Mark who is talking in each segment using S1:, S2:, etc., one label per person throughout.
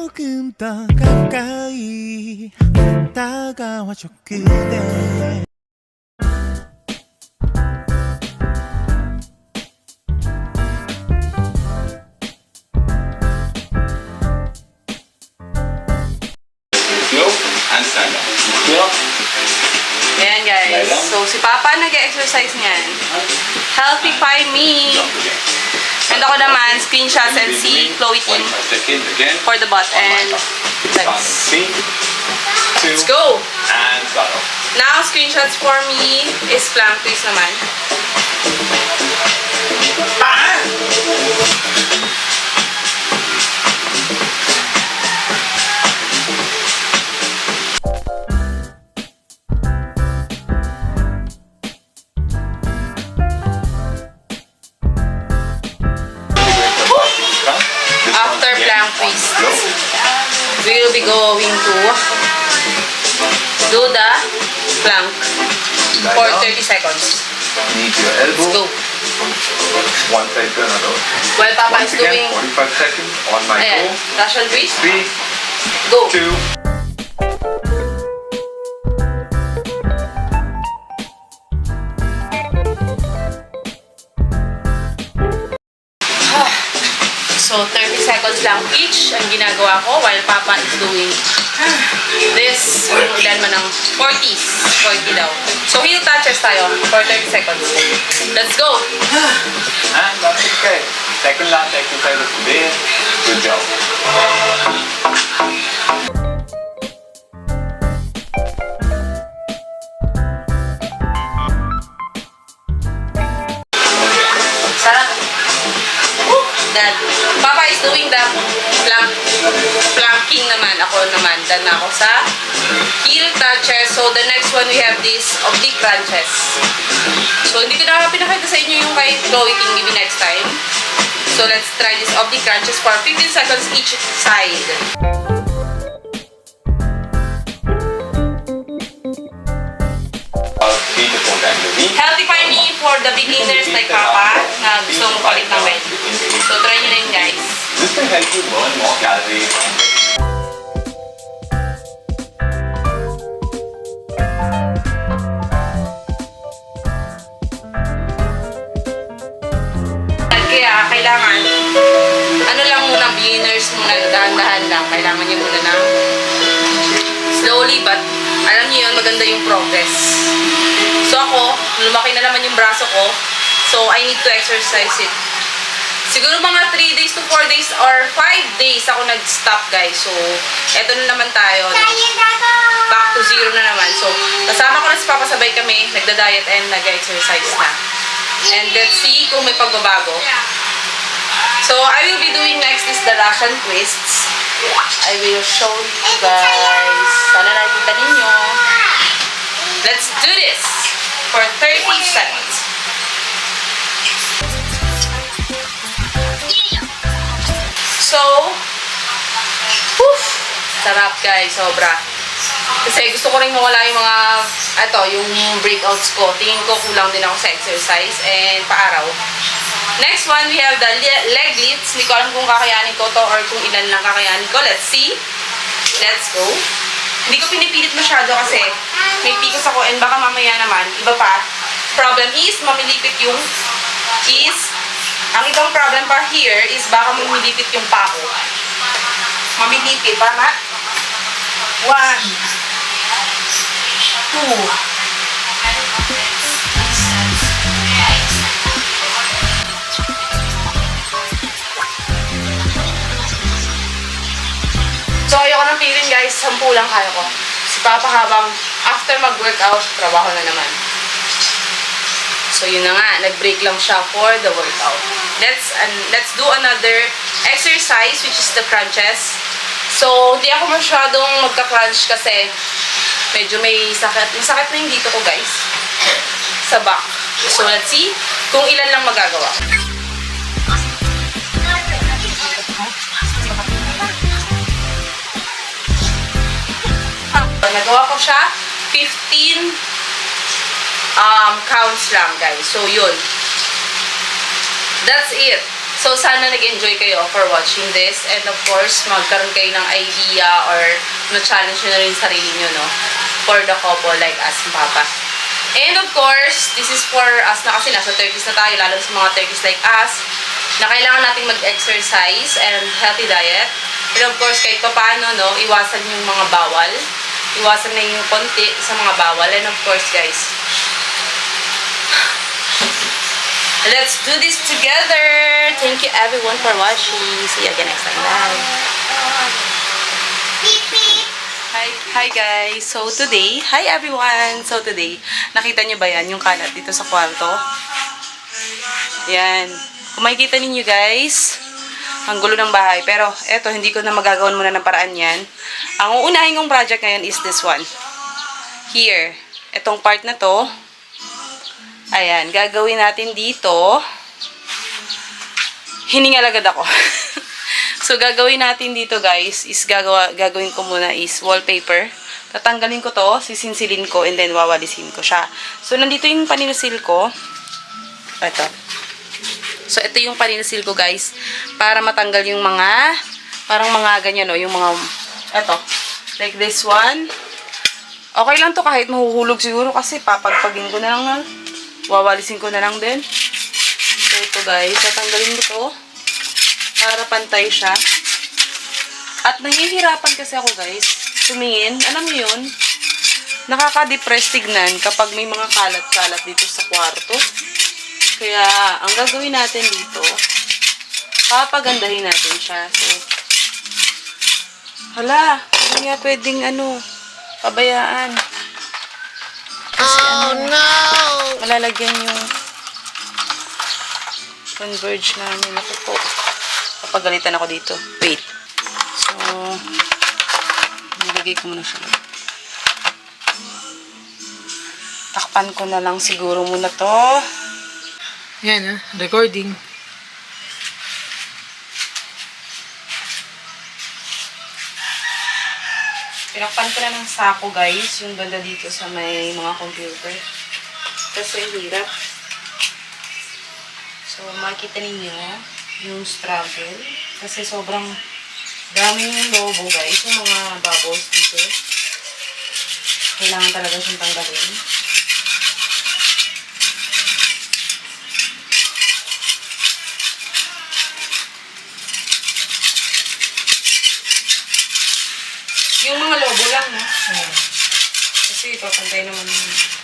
S1: 조금 더 가까이 다가와줘 그대.
S2: And stand up. Heel.
S3: Ayan guys. So si Papa nag-exercise niyan. Healthify me. And ako naman, screenshots and see Chloe team for the butt and legs. Let's go!
S2: And bottle.
S3: Now, screenshots for me is plank twist naman. After plank twist, we will be going to do the plank for 30 seconds.
S2: Knee to your
S3: Let's
S2: elbow.
S3: go.
S2: One side to another.
S3: While Papa
S2: Once
S3: is
S2: again,
S3: doing,
S2: 45 seconds on my
S3: ayan,
S2: go.
S3: Russian twist,
S2: 3,
S3: go.
S2: 2.
S3: So, 30 seconds lang each ang ginagawa ko while Papa is doing this. Ilan man ng 40 daw. So, heel touches tayo for 30 seconds. Let's go!
S2: And that's okay. Second last exercise of today. Good job.
S3: Sarap! Then, Papa is doing the planking naman. Ako naman. Then ako sa heel touches. So, the next one we have this oblique crunches. So, hindi ko na pinakita sa inyo yung kay Chloe King. Maybe next time. So, let's try this oblique crunches for 15 seconds each side.
S2: About 3 to 4 times a week.
S3: Healthify me for the beginners like Papa na gustong palit ng weight. So, try nyo na yun, guys.
S2: This will help you burn more calories.
S3: Kaya, kailangan, ano lang muna, beginners muna, dahan-dahan lang. Kailangan nyo muna ng slowly, but alam nyo yun, maganda yung progress. So ako, lumaki na naman yung braso ko, so I need to exercise it. Siguro mga 3 days to 4 days or 5 days ako nag-stop, guys. So, eto na naman tayo. Back to zero na naman. So, kasama ko na si Papa, sabay kami, nagda-diet and nag-exercise na. And let's see kung may pagbabago. So, I will be doing next is the Russian twists. I will show you guys. Sana nakikita ninyo. Let's do this for 30 seconds. So, sarap guys, sobra. Kasi gusto ko rin mawala yung mga, yung breakouts ko. Tingin ko kulang din ako sa exercise and paaraw. Next one, we have the leg lifts. Hindi ko alam kung kakayanin ko to or kung ilan lang kakayanin ko. Let's see. Let's go. Hindi ko pinipilit masyado kasi may picos ako and baka mamaya naman, iba pa. Problem is, mamilipit yung ang ibang problem pa here is baka mamilipit yung pako. Mamilipit, tama? 1, 2, so, ayoko nang pilin guys. 10 lang kaya ko. Si Papa habang after mag-workout, trabaho na naman. So, yun na nga. Nag-break lang siya for the workout. Let's do another exercise, which is the crunches. So, hindi ako masyadong magka-crunch kasi medyo may sakit. Masakit na yung dito ko guys. Sa back. So, let's see kung ilan lang magagawa. Nagawa ko siya 15 counts lang guys. So yun. That's it. So, sana nag-enjoy kayo for watching this. And of course, magkaroon kayo ng idea or ma-challenge nyo na rin sarili nyo, no? For the couple like us, Papa. And of course, this is for us na kasi nasa 30s na tayo, lalo sa mga 30s like us, na kailangan nating mag-exercise and healthy diet. And of course, kahit pa paano, no, iwasan yung mga bawal. Iwasan na yung konti sa mga bawal. And of course, guys, let's do this together! Thank you everyone for watching. See you again next time. Bye! Hi guys! So today, hi everyone! So today, nakita nyo ba yan yung kalat dito sa kwarto? Yan. Kung makikita ninyo guys, ang gulo ng bahay. Pero eto, hindi ko na magagawan muna ng paraan yan. Ang uunahin kong project ngayon is this one. Here. Etong part na to. Ayan, gagawin natin dito. Hiningal agad ako. So, gagawin natin dito, guys, is gagawin ko muna is wallpaper. Tatanggalin ko to, sisinsilin ko, and then wawalisin ko siya. So, nandito yung paninisil ko. Ito. So, ito yung paninisil ko, guys, para matanggal yung mga, parang mga ganyan, no, yung mga, ito. Like this one. Okay lang to kahit mahuhulog siguro kasi papagpagin ko na lang, wawalisin ko na lang din. So, ito guys, tatanggalin ko to para pantay siya. At nahihirapan kasi ako guys, tumingin. Alam niyo yun? Nakaka-depress tignan kapag may mga kalat-kalat dito sa kwarto. Kaya, ang gagawin natin dito, papagandahin natin siya. So, hala, hindi nga pwedeng pabayaan. Kasi
S1: no!
S3: malalagyan yung converge namin. Ako po. Papagalitan ako dito. Wait. So, nilagay ko muna siya. Takpan ko na lang siguro muna to.
S4: Yan recording.
S3: Pinakpan ko na ng sako guys, yung banda dito sa may mga computer. Kasi hirap. So, makikita ninyo yung struggle. Kasi sobrang daming lobo guys, yung mga bubbles dito. Kailangan talaga siyang tanggalin. Yung mga lobo lang, no? Kasi papantay naman yun.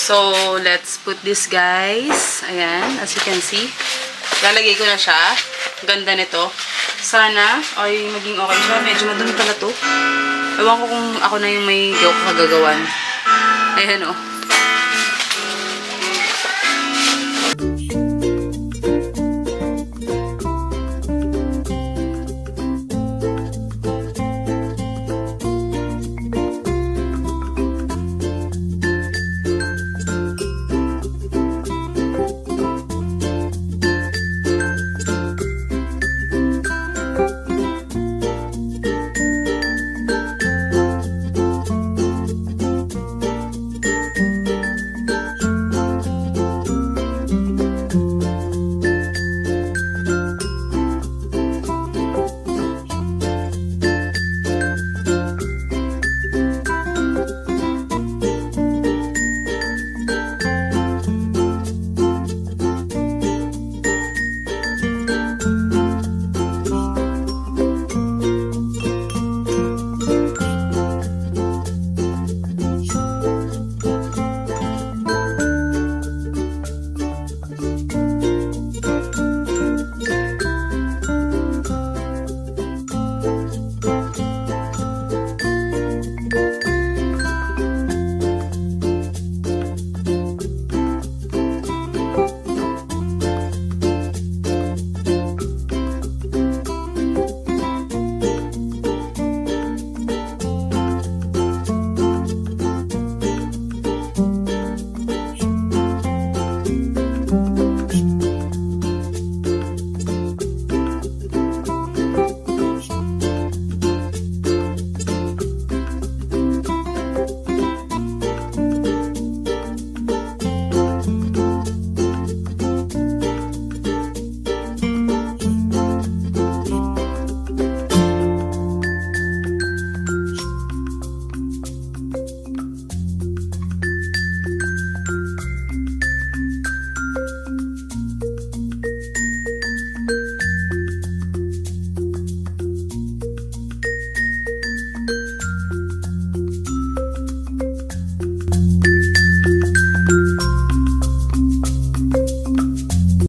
S3: So, let's put this guys. Ayan, as you can see. Lalagay ko na siya. Ganda nito. Sana ay maging okay siya. Medyo madumi pala to. Ewan ko kung ako na yung may kagagawan. Ayan o.